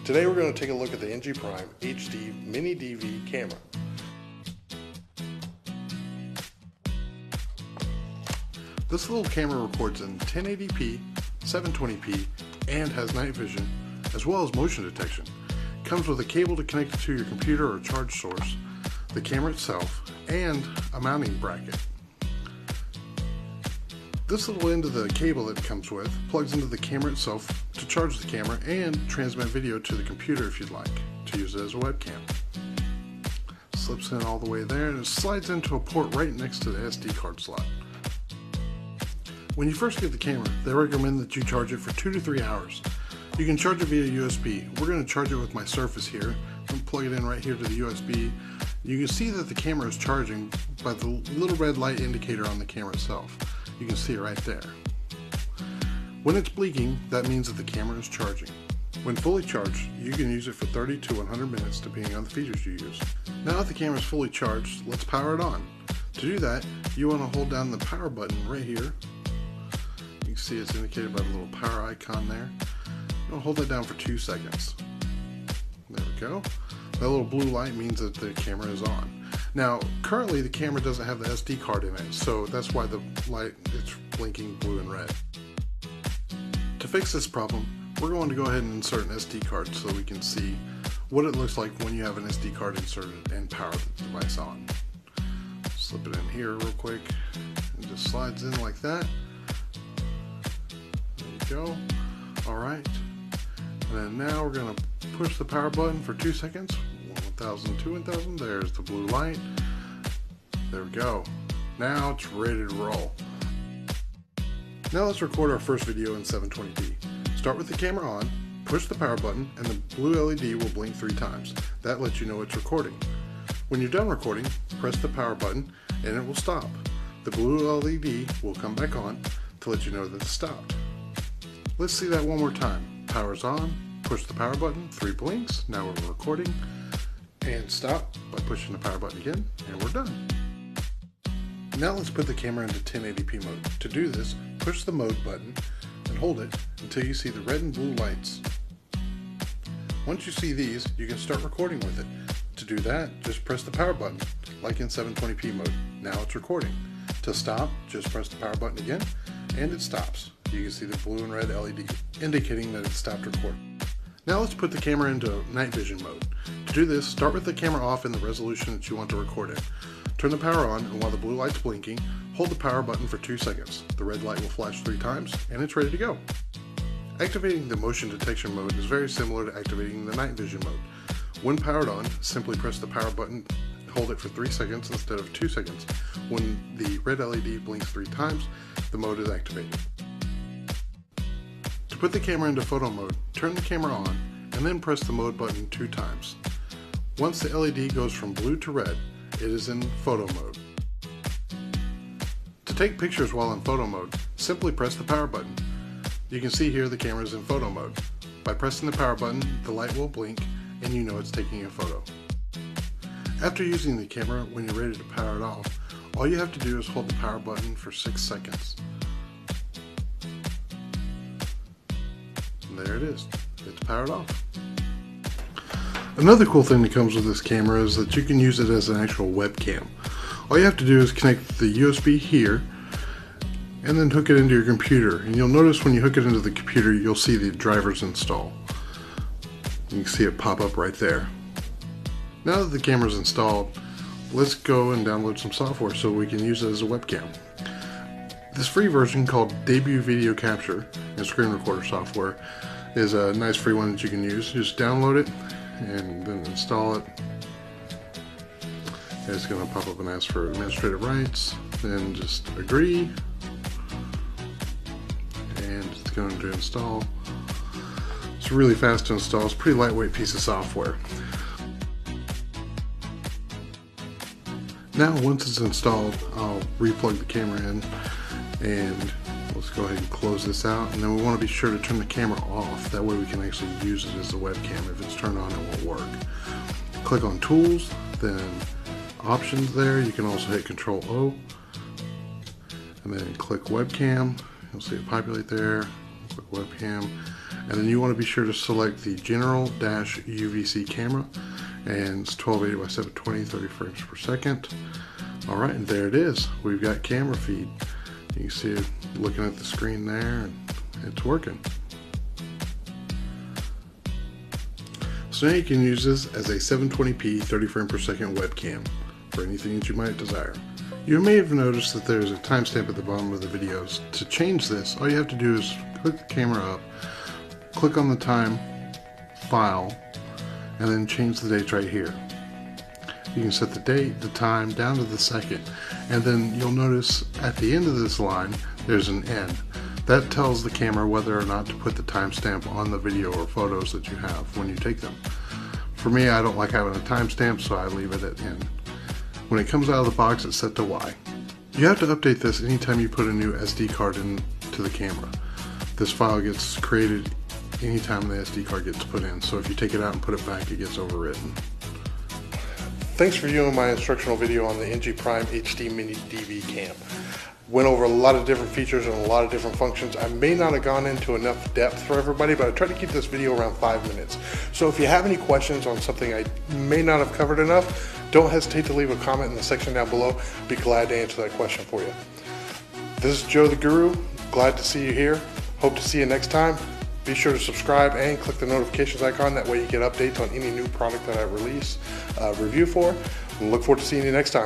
Today we're going to take a look at the NG Prime HD Mini DV camera. This little camera records in 1080p, 720p, and has night vision, as well as motion detection. It comes with a cable to connect it to your computer or charge source, the camera itself, and a mounting bracket. This little end of the cable that it comes with plugs into the camera itself to charge the camera and transmit video to the computer if you'd like to use it as a webcam. Slips in all the way there and it slides into a port right next to the SD card slot. When you first get the camera, they recommend that you charge it for 2 to 3 hours. You can charge it via USB. We're going to charge it with my Surface here. I'm going to plug it in right here to the USB. You can see that the camera is charging by the little red light indicator on the camera itself. You can see it right there. When it's blinking, that means that the camera is charging. When fully charged, you can use it for 30 to 100 minutes depending on the features you use. Now that the camera is fully charged, let's power it on. To do that, you want to hold down the power button right here. You can see it's indicated by the little power icon there. You want to hold that down for 2 seconds. There we go. That little blue light means that the camera is on. Now, currently the camera doesn't have the SD card in it, so that's why the light is blinking blue and red. To fix this problem, we're going to go ahead and insert an SD card so we can see what it looks like when you have an SD card inserted and power the device on. Slip it in here real quick. It just slides in like that. There you go. Alright. And then now we're going to push the power button for 2 seconds. 1000, 2000, there's the blue light. There we go. Now it's ready to roll. Now let's record our first video in 720p. Start with the camera on, push the power button, and the blue LED will blink 3 times. That lets you know it's recording. When you're done recording, press the power button and it will stop. The blue LED will come back on to let you know that it's stopped. Let's see that one more time. Power's on, push the power button, 3 blinks, now we're recording. And stop by pushing the power button again, and we're done. Now let's put the camera into 1080p mode. To do this, push the mode button and hold it until you see the red and blue lights. Once you see these, you can start recording with it. To do that, just press the power button, like in 720p mode. Now it's recording. To stop, just press the power button again, and it stops. You can see the blue and red LED indicating that it stopped recording. Now let's put the camera into night vision mode. To do this, start with the camera off in the resolution that you want to record in. Turn the power on, and while the blue light's blinking, hold the power button for 2 seconds. The red light will flash 3 times, and it's ready to go. Activating the motion detection mode is very similar to activating the night vision mode. When powered on, simply press the power button, hold it for 3 seconds instead of 2 seconds. When the red LED blinks 3 times, the mode is activated. To put the camera into photo mode, turn the camera on and then press the mode button 2 times. Once the LED goes from blue to red, it is in photo mode. To take pictures while in photo mode, simply press the power button. You can see here the camera is in photo mode. By pressing the power button, the light will blink and you know it's taking a photo. After using the camera, when you're ready to power it off, all you have to do is hold the power button for 6 seconds. There it is. It's powered off. Another cool thing that comes with this camera is that you can use it as an actual webcam. All you have to do is connect the USB here and then hook it into your computer. And you'll notice when you hook it into the computer, you'll see the drivers install. You can see it pop up right there. Now that the camera's installed, let's go and download some software so we can use it as a webcam. This free version called Debut Video Capture and Screen Recorder software is a nice free one that you can use. Just download it and then install it. And it's going to pop up and ask for administrative rights. Then just agree. And it's going to install. It's really fast to install. It's a pretty lightweight piece of software. Now once it's installed, I'll replug the camera in. And let's go ahead and close this out, and then we want to be sure to turn the camera off. That way we can actually use it as a webcam. If it's turned on, it won't work. Click on Tools, then Options there. You can also hit Control O, and then click Webcam. You'll see it populate there. Click webcam, and then you want to be sure to select the general UVC camera, and it's 1280 by 720, 30 frames per second. All right, and there it is. We've got camera feed. You can see it looking at the screen there, and it's working. So now you can use this as a 720p 30 frame per second webcam for anything that you might desire. You may have noticed that there's a timestamp at the bottom of the videos. To change this, all you have to do is click the camera up, click on the time file, and then change the dates right here. You can set the date, the time, down to the second, and then you'll notice at the end of this line there's an N. That tells the camera whether or not to put the timestamp on the video or photos that you have when you take them. For me, I don't like having a timestamp, so I leave it at N. When it comes out of the box, it's set to Y. You have to update this anytime you put a new SD card into the camera. This file gets created anytime the SD card gets put in, so if you take it out and put it back, it gets overwritten. Thanks for viewing my instructional video on the NG Prime HD Mini DV Cam. Went over a lot of different features and a lot of different functions. I may not have gone into enough depth for everybody, but I tried to keep this video around 5 minutes. So if you have any questions on something I may not have covered enough, don't hesitate to leave a comment in the section down below. I'd be glad to answer that question for you. This is Joe the Guru. Glad to see you here. Hope to see you next time. Be sure to subscribe and click the notifications icon. That way you get updates on any new product that I release review for. And look forward to seeing you next time.